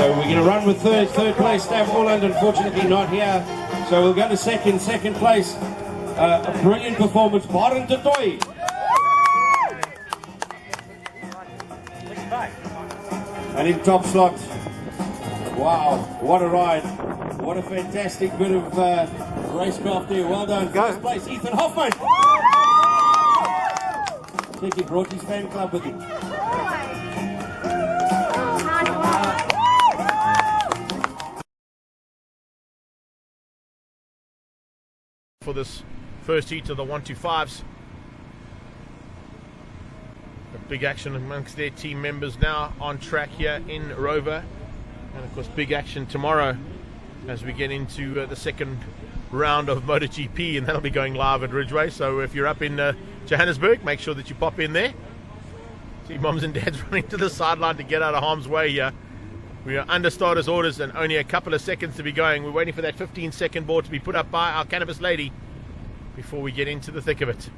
So we're going to run with third place. Stav Holland, unfortunately not here. So we'll go to second place. A brilliant performance, Barend du Toit. And in top slot. Wow, what a ride. What a fantastic bit of racecraft there. Well done. First place, Ethan Hoffman. I think he brought his fan club with him. For this first heat of the 125s. A big action amongst their team members now on track here in Rover. And of course big action tomorrow as we get into the second round of MotoGP, and that'll be going live at Ridgeway. So if you're up in Johannesburg, make sure that you pop in there. See moms and dads running to the sideline to get out of harm's way here. We are under starters orders and only a couple of seconds to be going. We're waiting for that 15-second board to be put up by our cannabis lady before we get into the thick of it.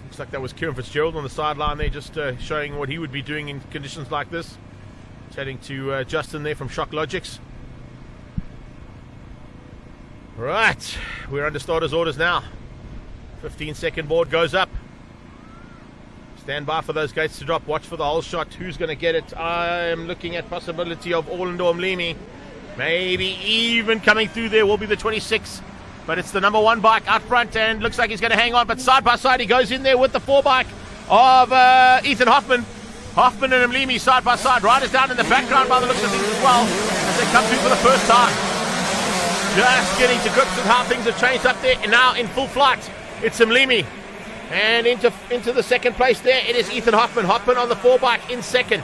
Looks like that was Kieran Fitzgerald on the sideline there, just showing what he would be doing in conditions like this. Chatting to Justin there from Shock Logics. Right, we're under starters orders now. 15-second board goes up. Stand by for those gates to drop. Watch for the whole shot. Who's going to get it? I'm looking at possibility of Orlando Mlimi. Maybe even coming through there will be the 26. But it's the number 1 bike out front, and looks like he's going to hang on. But side by side, he goes in there with the 4 bike of Ethan Hoffman. Hoffman and Mlimi side by side. Riders down in the background by the looks of things as well, as they come through for the first time. Just getting to grips with how things have changed up there. And now in full flight, it's Mlimi. And into the second place there, it is Ethan Hoffman. Hoffman on the 4 bike in second.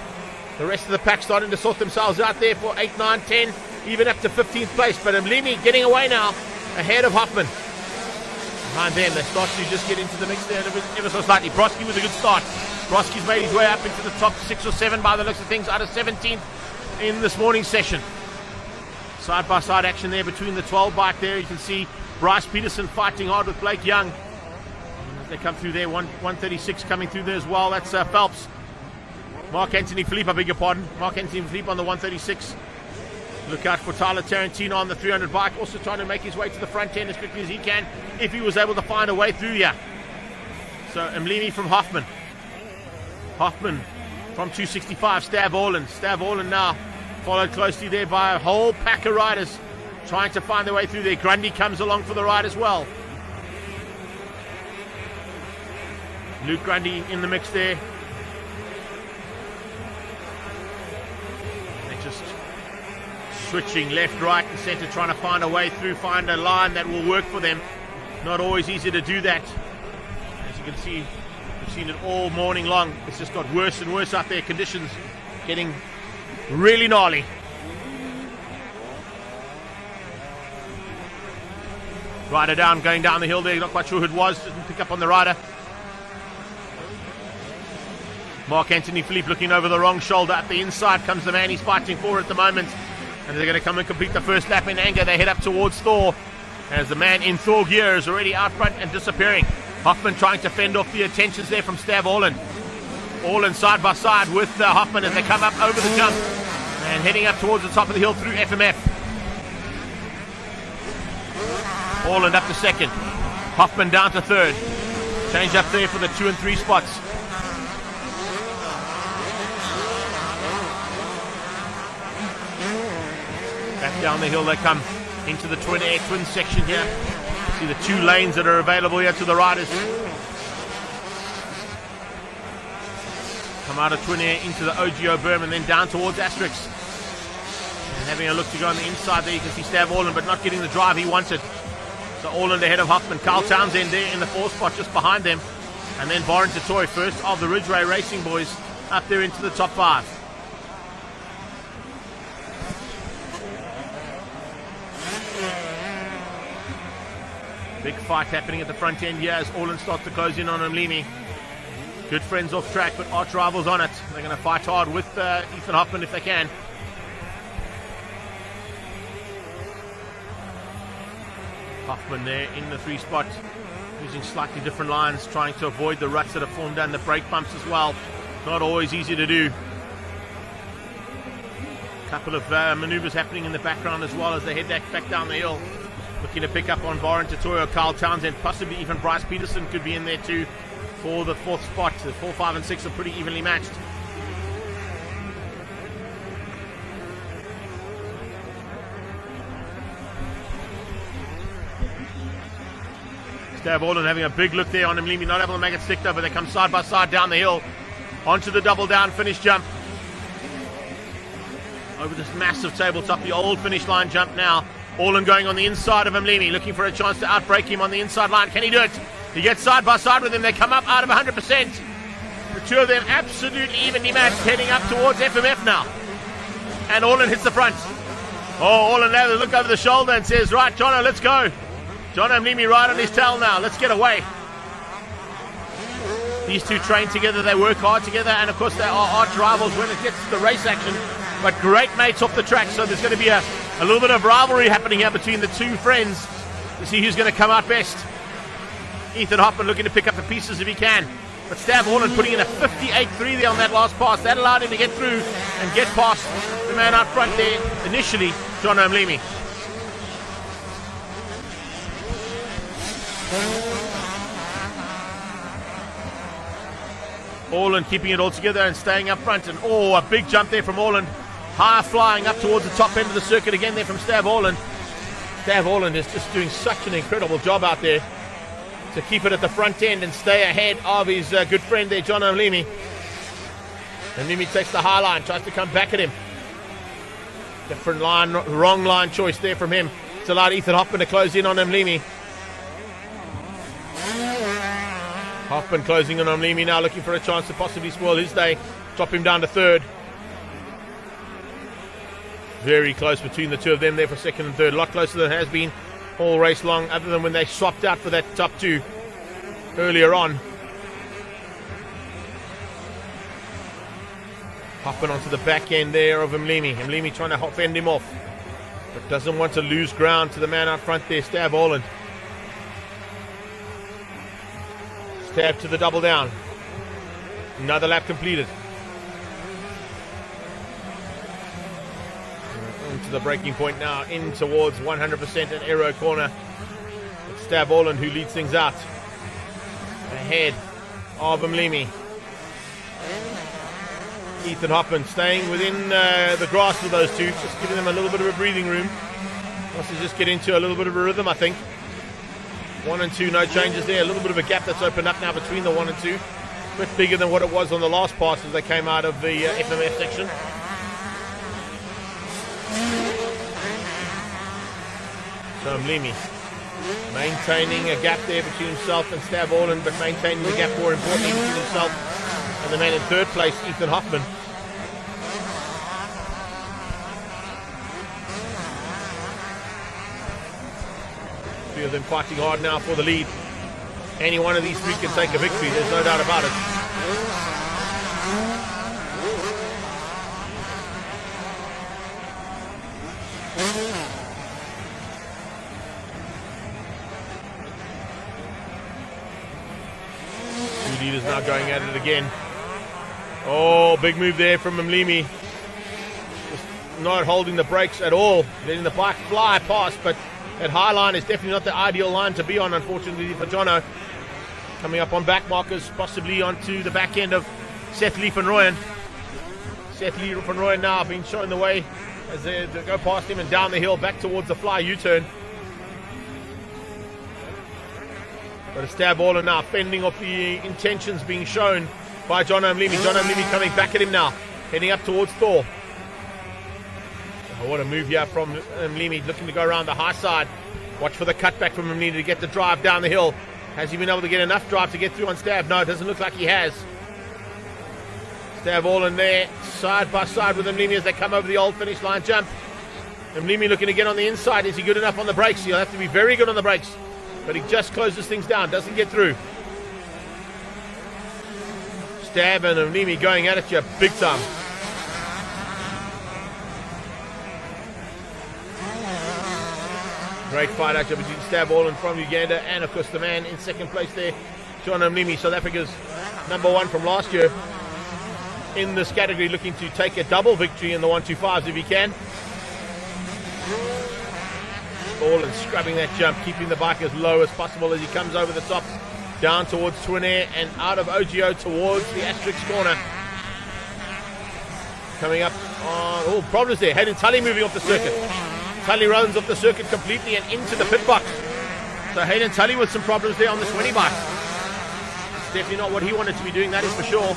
The rest of the pack starting to sort themselves out there for 8, 9, 10, even up to 15th place. But Mlimi getting away now, ahead of Hoffman. Behind them, they start to just get into the mix there ever so slightly. Broski with a good start. Broski's made his way up into the top 6 or 7 by the looks of things, out of 17th in this morning's session. Side-by-side action there between the 12 bike there. You can see Bryce Peterson fighting hard with Blake Young. They come through there, 136 coming through there as well. That's Phelps. Mark Anthony Philippe, I beg your pardon. Mark Anthony Philippe on the 136. Look out for Tyler Tarantino on the 300 bike, also trying to make his way to the front end as quickly as he can, if he was able to find a way through here. So Mlimi from Hoffman. Hoffman from 265, Stav Orland. Stav Orland now followed closely there by a whole pack of riders trying to find their way through there. Grundy comes along for the ride as well. Luke Grundy in the mix there. They're just switching left, right and centre, trying to find a way through, find a line that will work for them. Not always easy to do that. As you can see, we've seen it all morning long. It's just got worse and worse out there. Conditions getting really gnarly. Rider down, going down the hill there. Not quite sure who it was. Didn't pick up on the rider. Mark Anthony Philippe looking over the wrong shoulder. At the inside comes the man he's fighting for at the moment. And they're going to come and complete the first lap in anger. They head up towards Thor, as the man in Thor gear is already out front and disappearing. Hoffman trying to fend off the attentions there from Stav Orland. Orland side by side with Hoffman as they come up over the jump and heading up towards the top of the hill through FMF. Orland up to second. Hoffman down to third. Change up there for the 2 and 3 spots. Back down the hill they come into the twin section here. See the 2 lanes that are available here to the riders. Come out of twin air into the OGO berm and then down towards Asterix. And having a look to go on the inside there, you can see Stav Orland, but not getting the drive he wanted. So Orland ahead of Hoffman. Carl Townsend there in the 4th spot just behind them. And then Barend du Toit, first of the Ridgeway Racing boys, up there into the top 5. Big fight happening at the front end here as Orland starts to close in on Mlimi. Good friends off track, but arch rivals on it. They're going to fight hard with Ethan Hoffman if they can. Hoffman there in the 3 spot, using slightly different lines, trying to avoid the ruts that have formed down the brake bumps as well. Not always easy to do. Couple of maneuvers happening in the background as well as they head back down the hill, looking to pick up on Barend du Toit or Carl Townsend, possibly even Bryce Peterson could be in there too for the 4th spot. The 4, 5 and 6 are pretty evenly matched. Stav Orland having a big look there on Mlimi, not able to make it stick though, but they come side by side down the hill onto the double down finish jump. Over this massive tabletop, the old finish line jump now. Orland going on the inside of Mlimi, looking for a chance to outbreak him on the inside line. Can he do it? He gets side by side with him. They come up out of 100%. The two of them absolutely evenly matched, heading up towards FMF now. And Orland hits the front. Oh, Orland now look over the shoulder and says, right, Jono, let's go. Jono Mlimi right on his tail now. Let's get away. These two train together. They work hard together. And, of course, they are arch rivals when it gets to the race action. But great mates off the track. So there's going to be a little bit of rivalry happening here between the two friends to see who's going to come out best. Ethan Hoffman looking to pick up the pieces if he can. But Stav Orland putting in a 58.3 there on that last pass. That allowed him to get through and get past the man out front there initially, Jono Mlimi. Orland keeping it all together and staying up front. And a big jump there from Orland. High flying up towards the top end of the circuit again there from Stav Orland. Stav Orland is just doing such an incredible job out there to keep it at the front end and stay ahead of his good friend there, Jono Mlimi. And Mlimi takes the high line, tries to come back at him. Different line, wrong line choice there from him. It's allowed Ethan Hoffman to close in on Mlimi. Hoffman closing in on Mlimi now, looking for a chance to possibly spoil his day. Drop him down to 3rd. Very close between the two of them there for 2nd and 3rd. A lot closer than it has been all race long, other than when they swapped out for that top 2 earlier on. Hoffman onto the back end there of Mlimi. Mlimi trying to fend him off, but doesn't want to lose ground to the man out front there, Stav Orland. Stav to the double down. Another lap completed. Into the braking point now, in towards 100% an aero corner. It's Stav Orland who leads things out. Ahead of Mlimi. Ethan Hoffman staying within the grasp of those two, just giving them a little bit of a breathing room. Wants to just get into a little bit of a rhythm, I think. 1 and 2, no changes there. A little bit of a gap that's opened up now between the 1 and 2. A bit bigger than what it was on the last pass as they came out of the FMF section. So Mlimi maintaining a gap there between himself and Stav Orland, but maintaining the gap more importantly between himself and the man in 3rd place, Ethan Hoffman. Three of them fighting hard now for the lead. Any one of these three can take a victory, there's no doubt about it. Two leaders now going at it again. Oh, big move there from Mlimi. Just not holding the brakes at all, letting the bike fly past, but that high line is definitely not the ideal line to be on, unfortunately, for Jono. Coming up on back markers, possibly onto the back end of Seth Lee van Rooyen. Seth Lee van Rooyen now being shown the way as they go past him and down the hill back towards the fly U-turn. But a Stav Orland now fending off the intentions being shown by Jono Mlimi. Jono Mlimi coming back at him now, heading up towards Thor. Oh, what a move here from Mlimi, looking to go around the high side. Watch for the cutback from Mlimi to get the drive down the hill. Has he been able to get enough drive to get through on Stav? No, it doesn't look like he has. Stav Orland there, side by side with Mlimi as they come over the old finish line jump. Mlimi looking to get on the inside. Is he good enough on the brakes? He'll have to be very good on the brakes. But he just closes things down, doesn't get through. Stav and Mlimi going at it here big time. Great fight actually between Stab Orland from Uganda and of course the man in second place there, John Mlimi, South Africa's #1 from last year in this category, looking to take a double victory in the 125s if he can. Orland scrubbing that jump, keeping the bike as low as possible as he comes over the top, down towards Twin Air and out of OGO towards the Asterix corner. Coming up on, problems there. Hayden Tully moving off the circuit. Tully runs off the circuit completely and into the pit box. So Hayden Tully with some problems there on the 20 bike. It's definitely not what he wanted to be doing, that is for sure.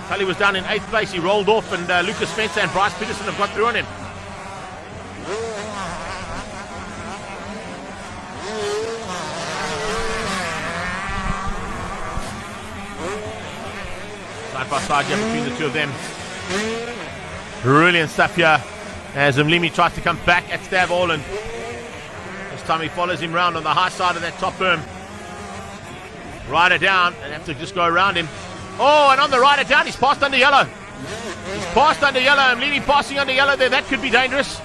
Tully was down in 8th place, he rolled off, and Lucas Spencer and Bryce Peterson have got through on him. Side by side here between the two of them. Brilliant stuff here as Mlimi tries to come back at Stab Orland. This time he follows him round on the high side of that top berm. Rider down and have to just go around him. Oh, and on the rider down, he's passed under yellow. He's passed under yellow. Mlimi passing under yellow there. That could be dangerous.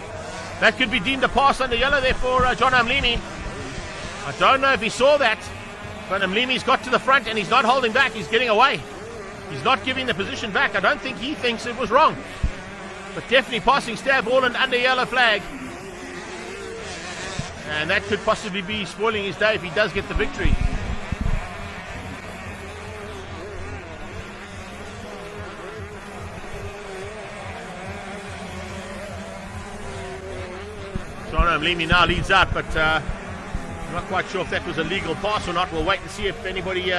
That could be deemed a pass under yellow there for John Mlimi. I don't know if he saw that, but Mlimi's got to the front and he's not holding back. He's getting away. He's not giving the position back. I don't think he thinks it was wrong. But definitely passing Stab Orland under yellow flag. And that could possibly be spoiling his day if he does get the victory. John Mlimi now leads out, but I'm not quite sure if that was a legal pass or not. We'll wait and see if anybody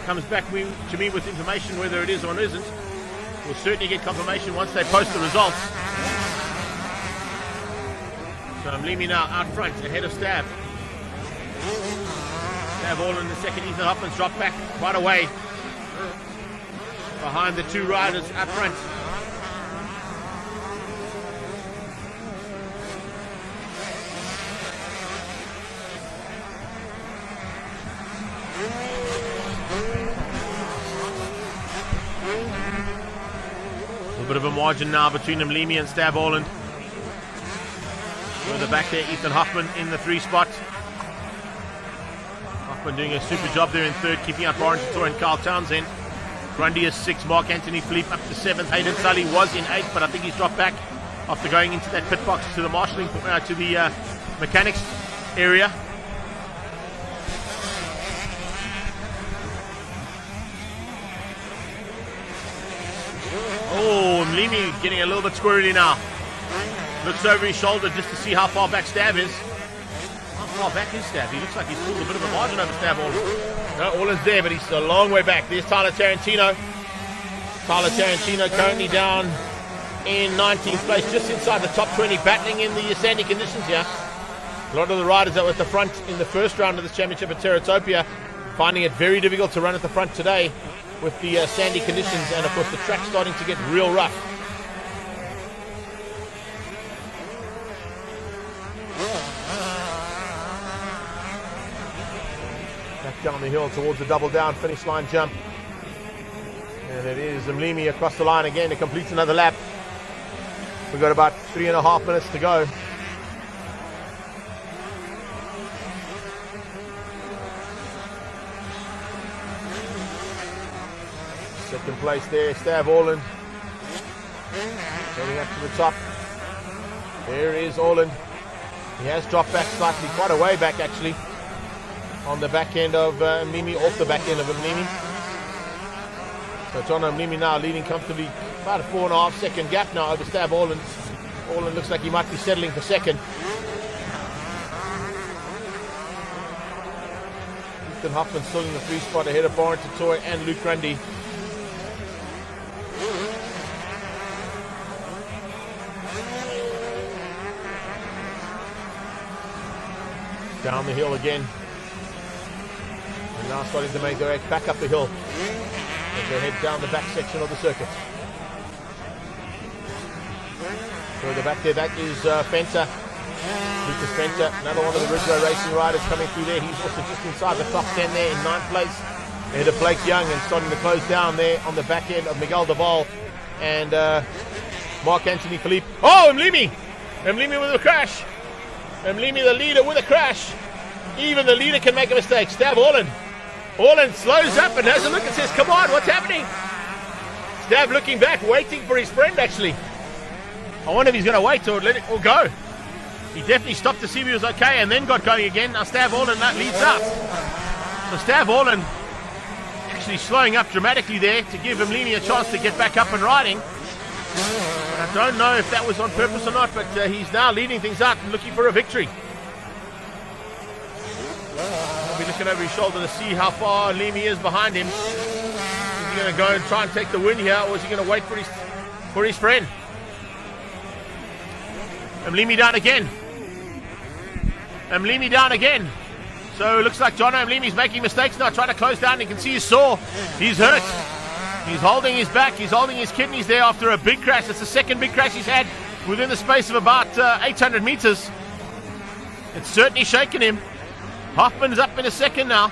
comes back to me with information whether it is or isn't. We'll certainly get confirmation once they post the results. So Mlimi now out front, ahead of Stab. Stab Orland in the second. Ethan Hoffman's dropped back quite a way behind the two riders up front. Bit of a margin now between Mlimi and Stab Orland. Further back there, Ethan Hoffman in the 3 spot. Hoffman doing a super job there in 3rd, keeping out Barend du Toit and Carl Townsend. Grundy is 6, Mark Anthony Philippe up to 7th. Hayden Tully was in 8th, but I think he's dropped back after going into that pit box to the marshalling, to the mechanics area. Oh, Mlimi getting a little bit squirrely now. Looks over his shoulder just to see how far back Stab is. How far back is Stab? He looks like he's pulled a bit of a margin over Stab Orland. No, Orland's there, but he's a long way back. There's Tyler Tarantino. Tyler Tarantino currently down in 19th place, just inside the top 20, battling in the sandy conditions here. A lot of the riders that were at the front in the first round of this championship at Terratopia finding it very difficult to run at the front today with the sandy conditions, and of course the track's starting to get real rough. Back down the hill towards the double down finish line jump, and it is Mlimi across the line again to complete another lap. We've got about 3.5 minutes to go. Second place there, Stab Orland. Heading up to the top. There is Orland. He has dropped back slightly, quite a way back actually, on the back end of Mlimi, off the back end of Mlimi. So John Mlimi now leading comfortably, about a 4.5 second gap now over Stab Orland. Orland looks like he might be settling for second. Ethan Hoffman still in the 3 spot ahead of Barend du Toit and Luke Grundy. Down the hill again. And now starting to make their way back up the hill as they head down the back section of the circuit. Further back there, that is Fenter. Lucas Fenter, another one of the Ridgeway Racing riders coming through there. He's also just inside the top 10 there in 9th place. Ahead of Blake Young, and starting to close down there on the back end of Miguel Deval and Mark Anthony Philippe. Oh, Mlimi! Mlimi with a crash. Mlimi the leader with a crash. Even the leader can make a mistake. Stav Orland. Orland slows up and has a look and says, come on, what's happening? Stav looking back, waiting for his friend actually. I wonder if he's going to wait or let it or go. He definitely stopped to see if he was okay and then got going again. Now Stav Orland leads out. So Stav Orland actually slowing up dramatically there to give Mlimi a chance to get back up and riding. But I don't know if that was on purpose or not, but he's now leading things out and looking for a victory. I'll be looking over his shoulder to see how far Mlimi is behind him. Is he going to go and try and take the win here, or is he going to wait for his friend? Mlimi down again. Mlimi down again. So it looks like Jono Mlimi's making mistakes now, trying to close down. You can see he's sore. He's hurt. He's holding his back. He's holding his kidneys there after a big crash. It's the second big crash he's had within the space of about 800 meters. It's certainly shaken him. Hoffman's up in a second now.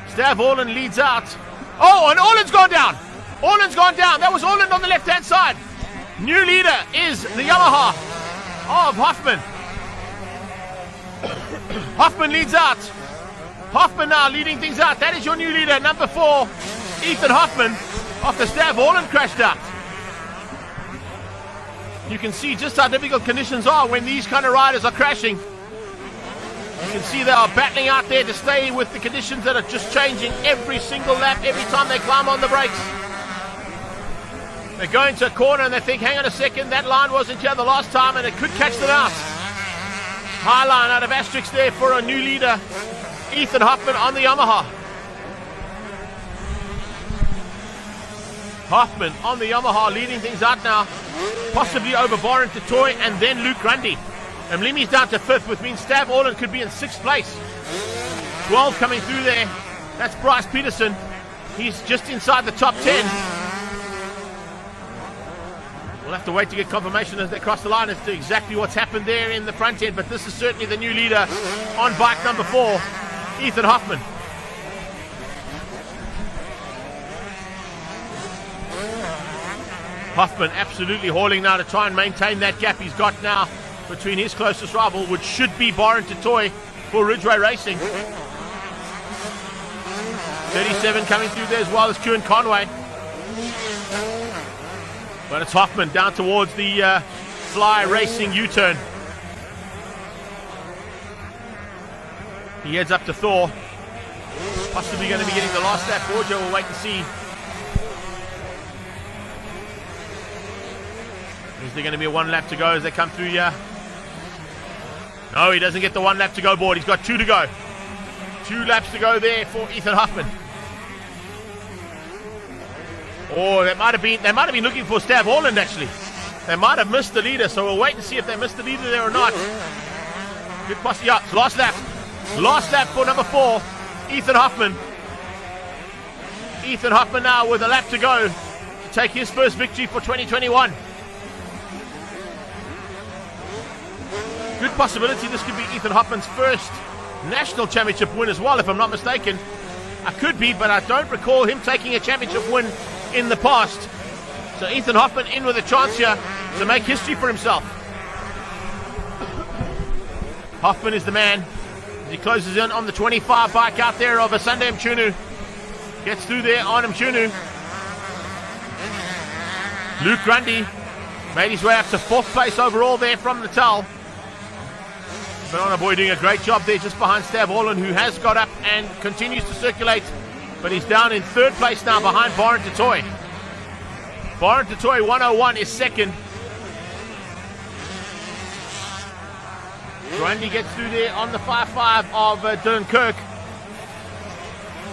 Stav Orland leads out. Oh, and Orland's gone down. Orland's gone down. That was Orland on the left-hand side. New leader is the Yamaha of Hoffman. Hoffman leads out. Hoffman now leading things out. That is your new leader, number 4, Ethan Hoffman, after Stav Orland crashed out. You can see just how difficult conditions are when these kind of riders are crashing. You can see they are battling out there to stay with the conditions that are just changing every single lap, every time they climb on the brakes. They go into a corner and they think, hang on a second, that line wasn't here the last time and it could catch them out. High line out of asterisks there for a new leader, Ethan Hoffman on the Yamaha. Hoffman on the Yamaha leading things out now, possibly over Barend du Toit and then Luke Grundy. And Mlimi's down to 5th, which means Stav Orland could be in 6th place. 12 coming through there. That's Bryce Peterson. He's just inside the top 10. We'll have to wait to get confirmation as they cross the line as to exactly what's happened there in the front end, but this is certainly the new leader on bike number 4, Ethan Hoffman. Hoffman absolutely hauling now to try and maintain that gap he's got now between his closest rival, which should be Barend du Toit for Ridgeway Racing. 37 coming through there as well as Kieran Conway. But it's Hoffman down towards the Fly Racing U-turn. He heads up to Thor. Possibly going to be getting the last lap. Borja will wait and see. Is there going to be a 1 lap to go as they come through here? No, he doesn't get the 1 lap to go board. He's got 2 to go. 2 laps to go there for Ethan Hoffman. Oh, they might have been looking for Stav Orland actually. They might have missed the leader, so we'll wait and see if they missed the leader there or not. Good posse up. Last lap. Last lap for number 4, Ethan Hoffman. Ethan Hoffman now with a lap to go to take his first victory for 2021. Good possibility this could be Ethan Hoffman's first national championship win as well, if I'm not mistaken. I could be, but I don't recall him taking a championship win in the past. So Ethan Hoffman in with a chance here to make history for himself. Hoffman is the man. He closes in on the 25 bike out there of Sunday Mchunu. Gets through there on Mchunu. Luke Grundy made his way up to 4th place overall there from Natal. Banana Boy doing a great job there just behind Stav Orland, who has got up and continues to circulate, but he's down in 3rd place now behind Barend du Toit. Barend du Toit 101 is 2nd. Grundy gets through there on the 5.5 of Dylan Kirk,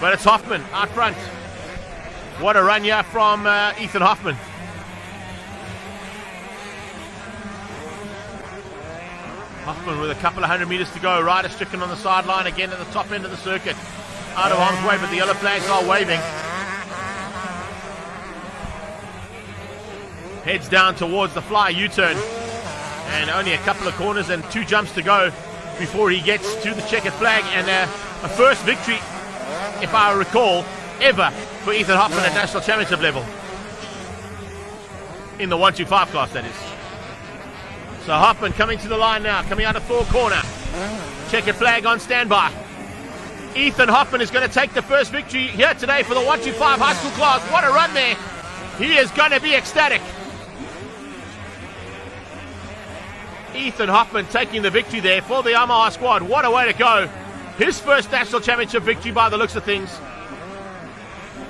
but it's Hoffman out front. What a run here from Ethan Hoffman. Hoffman with a couple of 100 meters to go. Rider stricken on the sideline again at the top end of the circuit. Out of harm's way, but the yellow flags are waving. Heads down towards the Fly U-turn. And only a couple of corners and 2 jumps to go before he gets to the checkered flag. And a first victory, if I recall, ever for Ethan Hoffman at national championship level. In the 125 class, that is. So Hoffman coming to the line now, coming out of Thor corner. Checkered flag on standby. Ethan Hoffman is going to take the first victory here today for the 125 high school class. What a run there. He is going to be ecstatic. Ethan Hoffman taking the victory there for the Yamaha squad. What a way to go. His first national championship victory by the looks of things.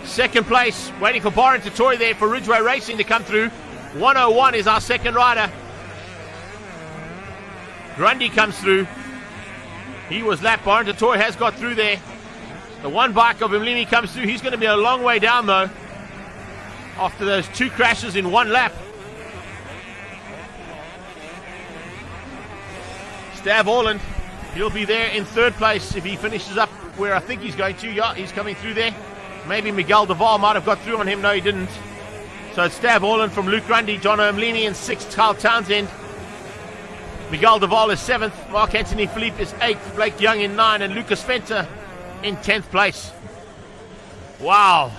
Second place, waiting for Barend du Toit there for Ridgeway Racing to come through. 101 is our second rider. Grundy comes through. He was lapped. Barend du Toit has got through there. The one bike of Mlimi comes through. He's going to be a long way down though, after those two crashes in one lap. Stav Orland, he'll be there in third place if he finishes up where I think he's going to. Yeah, he's coming through there. Maybe Miguel Duval might have got through on him. No, he didn't. So it's Stav Orland from Luke Grundy, John O'Mlini in 6th, Kyle Townsend. Miguel Duval is 7th, Mark Anthony Philippe is 8th, Blake Young in 9th, and Lucas Venter in 10th place. Wow.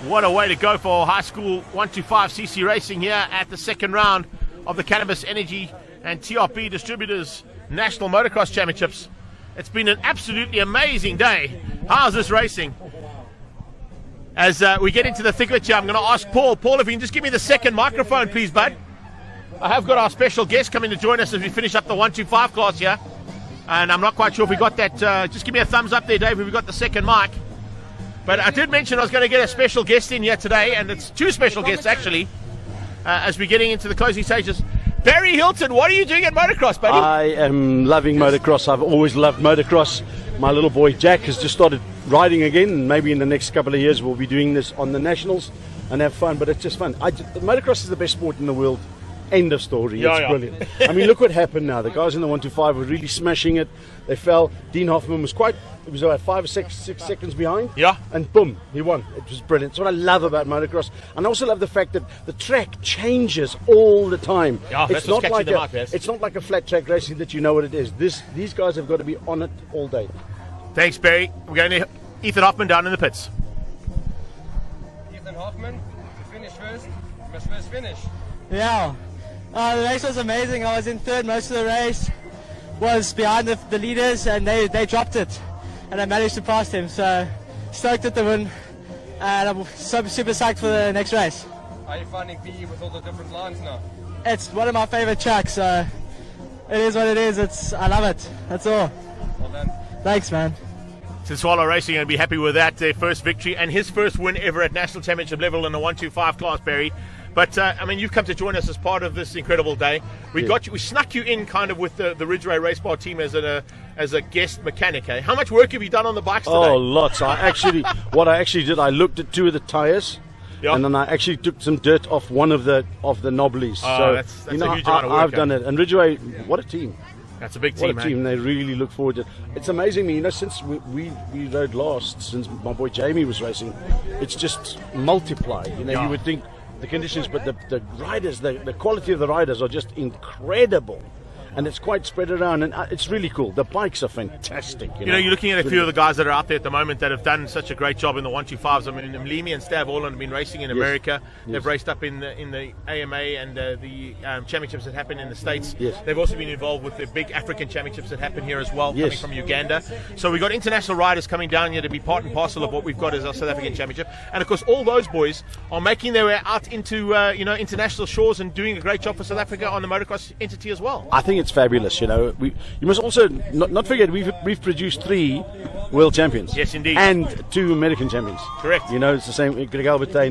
What a way to go for high school 125cc racing here at the second round of the Cannabis Energy and TRP Distributors National Motocross Championships. It's been an absolutely amazing day. How's this racing? As we get into the thick of it here, I'm going to ask Paul. Paul, if you can just give me the second microphone, please, bud. I have got our special guest coming to join us as we finish up the 125 class here. And I'm not quite sure if we got that. Just give me a thumbs up there, Dave, if we got the second mic. But I did mention I was going to get a special guest in here today, and it's two special guests, actually, as we're getting into the closing stages. Barry Hilton, what are you doing at motocross, buddy? I am loving motocross. I've always loved motocross. My little boy Jack has just started riding again, and maybe in the next couple of years we'll be doing this on the nationals and have fun, but it's just fun. Motocross is the best sport in the world. End of story. It's brilliant. I mean, look what happened now. The guys in the 125 were really smashing it. They fell. Dean Hoffman was about 5 or 6 seconds behind. Yeah. And boom, he won. It was brilliant. That's what I love about motocross. And I also love the fact that the track changes all the time. Yeah, it's not like it's not like a flat track racing that you know what it is. These guys have got to be on it all day. Thanks, Barry. We're going to Ethan Hoffman down in the pits. Ethan Hoffman, to finish first. You must first finish. Yeah. The race was amazing. I was in third most of the race, was behind the leaders, and they dropped it, and I managed to pass them. So stoked at the win, and I'm super psyched for the next race. How are you finding PE with all the different lines now? It's one of my favorite tracks, so it is what it is. I love it. That's all. Well done. Thanks, man. Swallow Racing going to be happy with that, their first victory and his first win ever at national championship level in the 125 class, Barry. But I mean, you've come to join us as part of this incredible day. We snuck you in kind of with the Ridgeway Race Bar team as a guest mechanic. Eh? How much work have you done on the bikes today? Oh, lots. What I actually did, I looked at 2 of the tires. Yep. And then I actually took some dirt off one of the knobblies. Oh, so that's a huge amount of work. I've done it. And Ridgeway, what a team. That's a big team, What a team. They really look forward to it. It's amazing, you know, since we rode last, since my boy Jamie was racing, it's just multiplied. You know, you would think the conditions, but the riders, the quality of the riders are just incredible. And it's quite spread around, and it's really cool. The bikes are fantastic. You know, you're looking at a few of the guys that are out there at the moment that have done such a great job in the 125s. I mean, Mlimi and Stav Orland have been racing in America. Yes. They've raced up in the AMA and the championships that happen in the States. Yes. They've also been involved with the big African championships that happen here as well, coming from Uganda. So we've got international riders coming down here to be part and parcel of what we've got as our South African championship. And of course, all those boys are making their way out into international shores and doing a great job for South Africa on the motocross entity as well. I think it's fabulous. You know, you must also not forget we've produced 3 world champions. Yes, indeed. And 2 American champions. Correct. You know, it's the same. Greg Albertine